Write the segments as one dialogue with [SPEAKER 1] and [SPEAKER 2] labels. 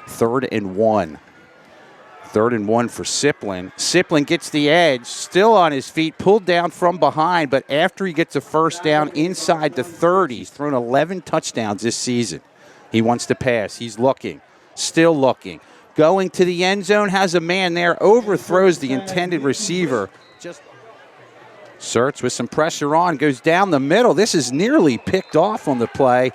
[SPEAKER 1] 3rd and 1. 3rd and 1 for Siplin. Siplin gets the edge, still on his feet, pulled down from behind, but after he gets a first down inside the 30, he's thrown 11 touchdowns this season. He wants to pass. He's looking, still looking. Going to the end zone, has a man there, overthrows the intended receiver. Just Search with some pressure on, goes down the middle. This is nearly picked off on the play.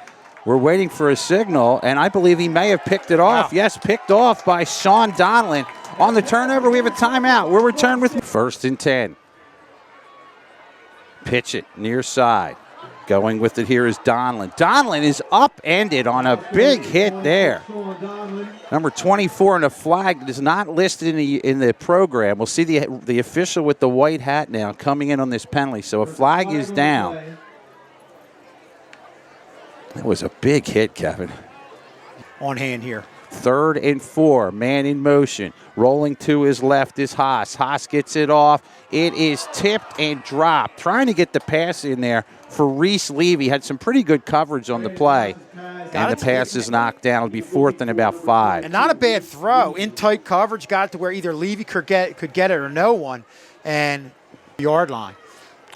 [SPEAKER 1] We're waiting for a signal, and I believe he may have picked it off. Wow. Yes, picked off by Sean Donlin. On the turnover, we have a timeout. We'll return with 1st and 10. Pitch it near side. Going with it here is Donlin. Donlin is upended on a big hit there. Number 24 in a flag is not listed in the program. We'll see the official with the white hat now coming in on this penalty. So a flag is down. That was a big hit, Kevin.
[SPEAKER 2] On hand here.
[SPEAKER 1] 3rd and 4, man in motion. Rolling to his left is Haas. Haas gets it off. It is tipped and dropped. Trying to get the pass in there for Reese Levy. Had some pretty good coverage on the play. And the pass is knocked down. It'll be 4th and about 5.
[SPEAKER 2] And not a bad throw. In tight coverage, got to where either Levy could get it or no one. And yard line.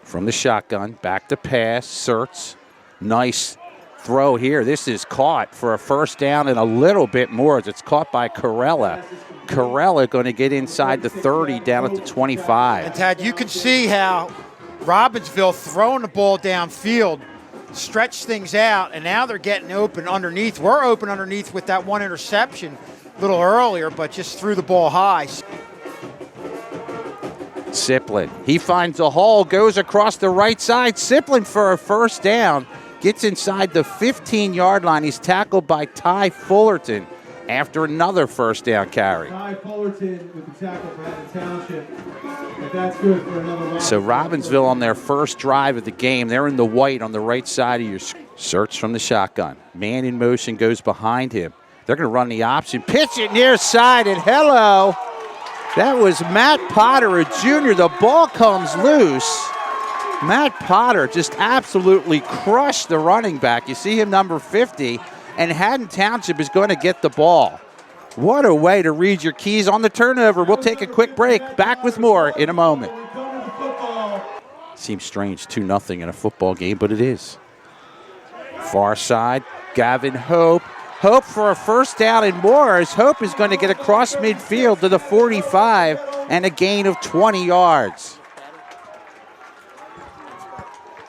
[SPEAKER 1] From the shotgun, back to pass. Search. Nice throw here. This is caught for a first down and a little bit more as it's caught by Corella. Corella going to get inside the 30 down at the 25.
[SPEAKER 2] And Tad, you can see how Robbinsville throwing the ball downfield stretched things out, and now they're getting open underneath. We're open underneath with that one interception a little earlier, but just threw the ball high.
[SPEAKER 1] Siplin, he finds a hole, goes across the right side. Siplin for a first down. Gets inside the 15-yard line. He's tackled by Ty Fullerton after another first down carry.
[SPEAKER 3] Ty Fullerton with the tackle for Haddon Township. If that's good for another.
[SPEAKER 1] So Robbinsville on their first drive of the game. They're in the white on the right side of your search from the shotgun. Man in motion goes behind him. They're going to run the option. Pitch it near side, and hello. That was Matt Potter, a junior. The ball comes loose. Matt Potter just absolutely crushed the running back. You see him, number 50, and Haddon Township is going to get the ball. What a way to read your keys on the turnover. We'll take a quick break. Back with more in a moment. Seems strange, 2-0 in a football game, but it is. Far side, Gavin Hope. Hope for a first down and more, as Hope is going to get across midfield to the 45 and a gain of 20 yards.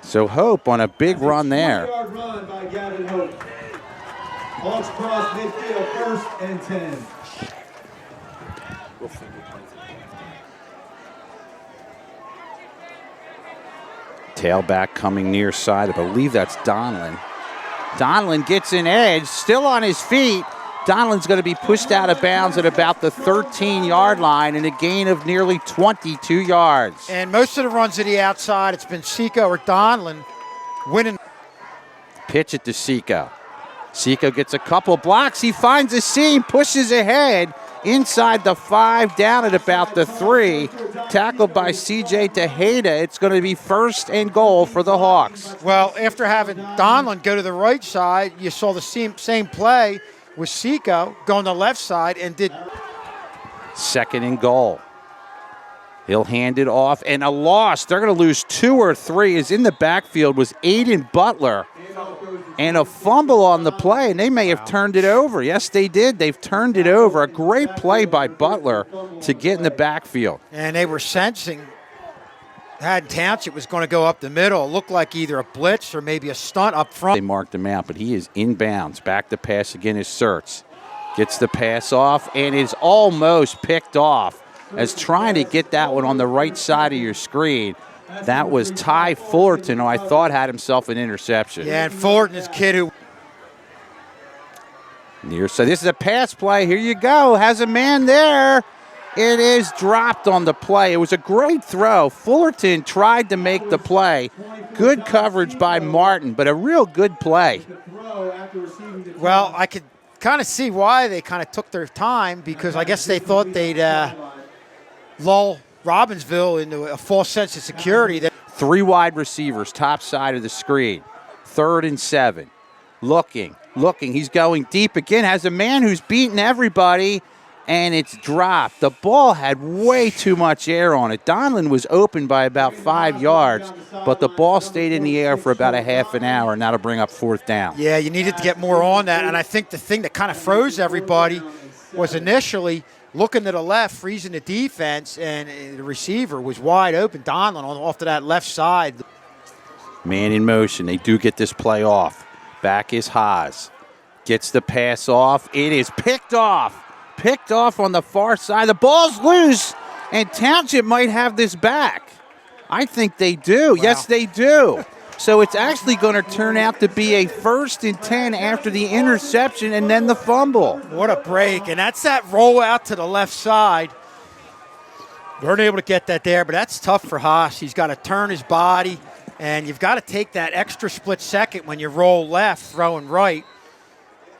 [SPEAKER 1] So Hope on a big run there.
[SPEAKER 3] 20-yard run by Gavin Hope. Hawks cross midfield, 1st and 10.
[SPEAKER 1] Tailback coming near side. I believe that's Donlin. Donlin gets an edge, still on his feet. Donlin's going to be pushed out of bounds at about the 13-yard line and a gain of nearly 22 yards.
[SPEAKER 2] And most of the runs to the outside, it's been Seco or Donlin winning.
[SPEAKER 1] Pitch it to Seco. Seco gets a couple blocks. He finds a seam, pushes ahead inside the 5, down at about the 3. Tackled by C.J. Tejeda. It's going to be 1st and goal for the Hawks.
[SPEAKER 2] Well, after having Donlin go to the right side, you saw the same play with Seco going to the left side and did.
[SPEAKER 1] 2nd and goal. He'll hand it off, and a loss. They're going to lose 2 or 3. Is in the backfield was Aiden Butler, and a fumble on the play, and they may have turned it over. Yes, they did. They've turned it over. A great play by Butler to get in the backfield.
[SPEAKER 2] And they were sensing Haddon Township was going to go up the middle. It looked like either a blitz or maybe a stunt up front.
[SPEAKER 1] They marked him out, but he is inbounds. Back to pass again is Search. Gets the pass off and is almost picked off as trying to get that one on the right side of your screen. That was Ty Fullerton, who I thought had himself an interception.
[SPEAKER 2] Yeah, and Fullerton is a kid who.
[SPEAKER 1] Near, so this is a pass play. Here you go. Has a man there. It is dropped on the play. It was a great throw. Fullerton tried to make the play. Good coverage by Martin, but a real good play.
[SPEAKER 2] Well, I could kind of see why they kind of took their time, because I guess they thought they'd lull Robbinsville into a false sense of security.
[SPEAKER 1] 3 wide receivers, top side of the screen. 3rd and 7. looking. He's going deep again. Has a man who's beaten everybody, and it's dropped. The ball had way too much air on it. Donlin was open by about 5 yards, but the ball stayed in the air for about a half an hour, and that'll bring up 4th down.
[SPEAKER 2] Yeah, you needed to get more on that, and I think the thing that kind of froze everybody was initially looking to the left, freezing the defense, and the receiver was wide open. Donlin off to that left side.
[SPEAKER 1] Man in motion. They do get this play off. Back is Haas. Gets the pass off. It is picked off. Picked off on the far side. The ball's loose, and Township might have this back. I think they do. Wow. Yes, they do. So it's actually going to turn out to be a 1st and 10 after the interception and then the fumble.
[SPEAKER 2] What a break. And that's that roll out to the left side. Weren't able to get that there, but that's tough for Haas. He's got to turn his body, and you've got to take that extra split second when you roll left, throwing right.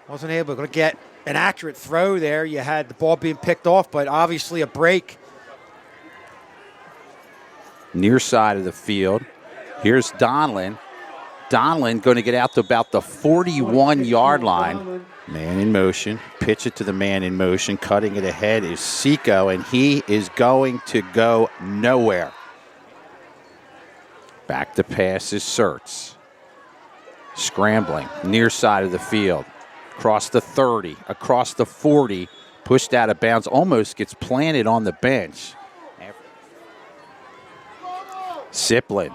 [SPEAKER 2] Wasn't able to get an accurate throw there. You had the ball being picked off, but obviously a break.
[SPEAKER 1] Near side of the field. Here's Donlin. Donlin going to get out to about the 41-yard line. Man in motion. Pitch it to the man in motion. Cutting it ahead is Seco, and he is going to go nowhere. Back to pass is Surts. Scrambling. Near side of the field. Across the 30. Across the 40. Pushed out of bounds. Almost gets planted on the bench. Siplin.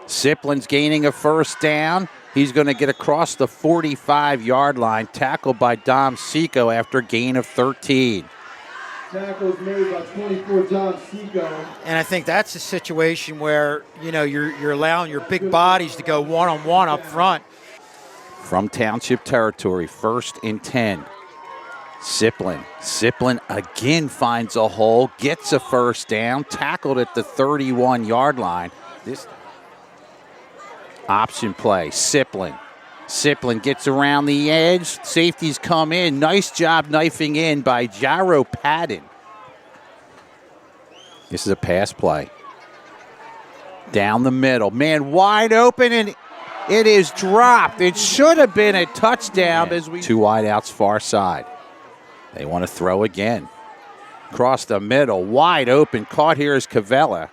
[SPEAKER 1] Siplin's gaining a 1st down. He's going to get across the 45-yard line, tackled by Dom Seco after a gain of 13.
[SPEAKER 3] Tackles made by 24 Dom Seco.
[SPEAKER 2] And I think that's a situation where, you're allowing your big bodies to go one-on-one up front.
[SPEAKER 1] From Township territory, 1st and 10. Siplin. Siplin again finds a hole, gets a 1st down, tackled at the 31-yard line. This option play, Siplin. Siplin gets around the edge. Safeties come in. Nice job knifing in by Jaro Padden. This is a pass play. Down the middle. Man wide open, and it is dropped. It should have been a touchdown. Two wideouts far side. They want to throw again. Across the middle, wide open. Caught here is Carella.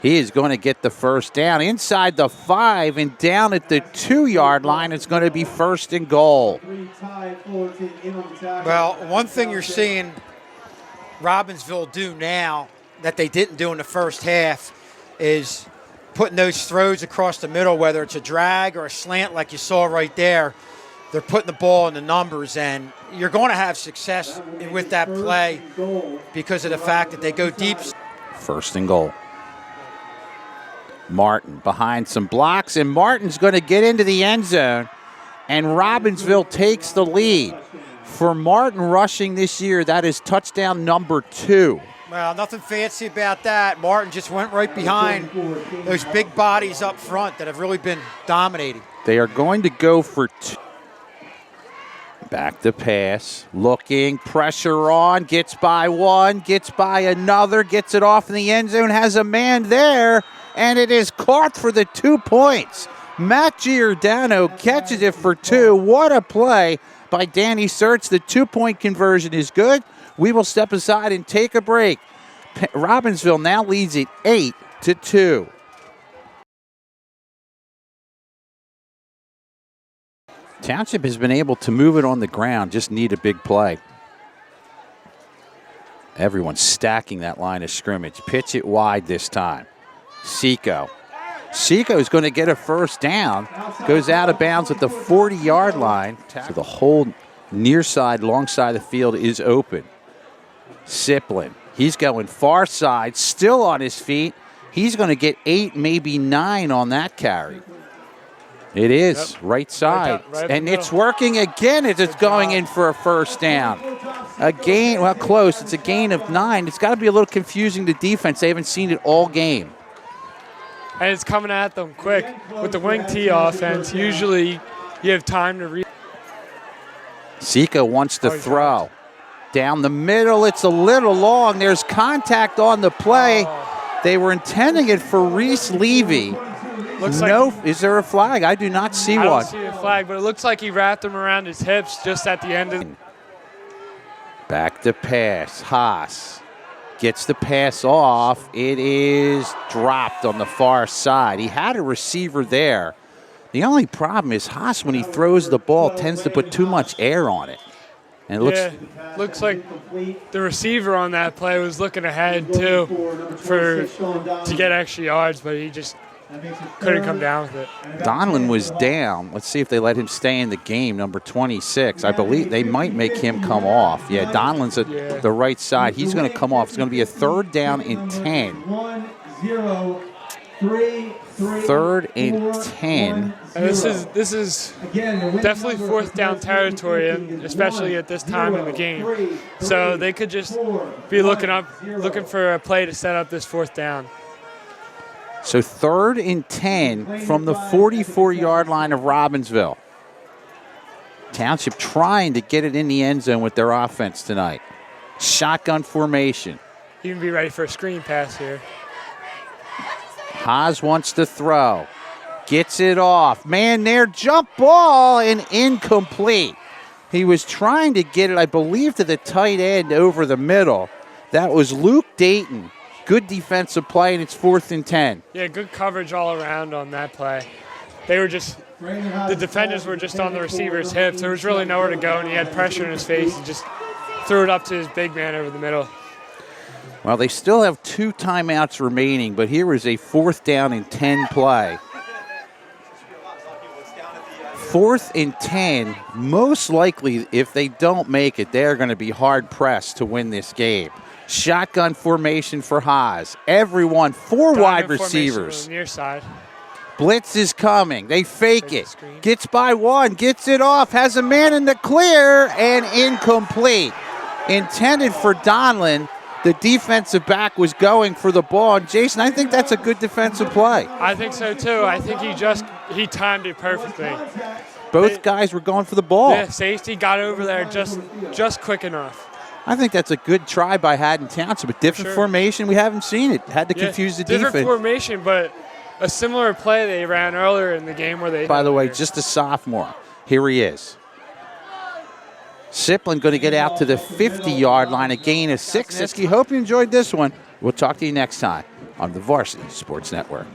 [SPEAKER 1] He is going to get the 1st down inside the 5 and down at the 2-yard line. It's going to be 1st and goal.
[SPEAKER 2] Well, one thing you're seeing Robbinsville do now that they didn't do in the first half is putting those throws across the middle, whether it's a drag or a slant like you saw right there. They're putting the ball in the numbers, and you're going to have success with that play because of the fact that they go deep.
[SPEAKER 1] 1st and goal. Martin behind some blocks, and Martin's going to get into the end zone, and Robbinsville takes the lead. For Martin rushing this year, that is touchdown number 2.
[SPEAKER 2] Well, nothing fancy about that. Martin just went right behind those big bodies up front that have really been dominating.
[SPEAKER 1] They are going to go for 2. Back to pass, looking, pressure on, gets by one, gets by another, gets it off in the end zone, has a man there, and it is caught for the 2 points. Matt Giordano catches it for 2. What a play by Danny Surts. The 2-point conversion is good. We will step aside and take a break. Robbinsville now leads it 8-2. Township has been able to move it on the ground, just need a big play. Everyone's stacking that line of scrimmage. Pitch it wide this time. Seco. Seco is going to get a 1st down. Goes out of bounds at the 40-yard line. So the whole near side, long side of the field is open. Siplin. He's going far side, still on his feet. He's going to get 8, maybe 9 on that carry. It is, right side.
[SPEAKER 4] Right
[SPEAKER 1] and it's working again as it's going in for a 1st down. A gain, well, close. It's a gain of 9. It's got to be a little confusing to defense. They haven't seen it all game.
[SPEAKER 4] And it's coming at them quick. With the wing T offense, usually you have time to read.
[SPEAKER 1] Seco wants to throw. Down the middle, it's a little long. There's contact on the play. They were intending it for Reese Levy.
[SPEAKER 4] Looks
[SPEAKER 1] No,
[SPEAKER 4] like
[SPEAKER 1] is there a flag? I do not see
[SPEAKER 4] I
[SPEAKER 1] one.
[SPEAKER 4] don't see a flag, but it looks like he wrapped him around his hips just at the end of.
[SPEAKER 1] Back to pass. Haas gets the pass off. It is dropped on the far side. He had a receiver there. The only problem is Haas, when he throws the ball, tends to put too much air on it. And it
[SPEAKER 4] Looks like the receiver on that play was looking ahead too to get extra yards, but he just couldn't come down with it.
[SPEAKER 1] Donlin was down. Let's see if they let him stay in the game, number 26. I believe they might make him come off. Yeah, Donlin's at the right side. He's going to come off. It's going to be a 3rd down and 10. 3rd and 10.
[SPEAKER 4] And this is definitely 4th down territory, and especially at this time in the game. So they could just be looking for a play to set up this 4th down.
[SPEAKER 1] So 3rd and 10 from the 44-yard line of Robbinsville. Township trying to get it in the end zone with their offense tonight. Shotgun formation.
[SPEAKER 4] You can be ready for a screen pass here.
[SPEAKER 1] Haas wants to throw. Gets it off. Man there, jump ball, and incomplete. He was trying to get it, I believe, to the tight end over the middle. That was Luke Dayton. Good defensive play, and it's 4th and 10.
[SPEAKER 4] Yeah, good coverage all around on that play. The defenders were just on the receiver's hips. There was really nowhere to go, and he had pressure in his face. He just threw it up to his big man over the middle.
[SPEAKER 1] Well, they still have 2 timeouts remaining, but here is a 4th down and 10 play. 4th and 10, most likely, if they don't make it, they're going to be hard-pressed to win this game. Shotgun formation for Haas. Everyone, 4 wide receivers.
[SPEAKER 4] Near side.
[SPEAKER 1] Blitz is coming. They fake it. Gets by one. Gets it off. Has a man in the clear and incomplete. Intended for Donlin. The defensive back was going for the ball. And Jason, I think that's a good defensive play.
[SPEAKER 4] I think so too. I think he timed it perfectly.
[SPEAKER 1] Both guys were going for the ball.
[SPEAKER 4] Yeah, safety got over there just quick enough.
[SPEAKER 1] I think that's a good try by Haddon Twp. But different formation, we haven't seen it. Had to confuse the defense.
[SPEAKER 4] Different formation, but a similar play they ran earlier in the game where they.
[SPEAKER 1] By the way, just a sophomore. Here he is. Siplin going to get out to the 50-yard line, a gain of 6. Hope you enjoyed this one. We'll talk to you next time on the Varsity Sports Network.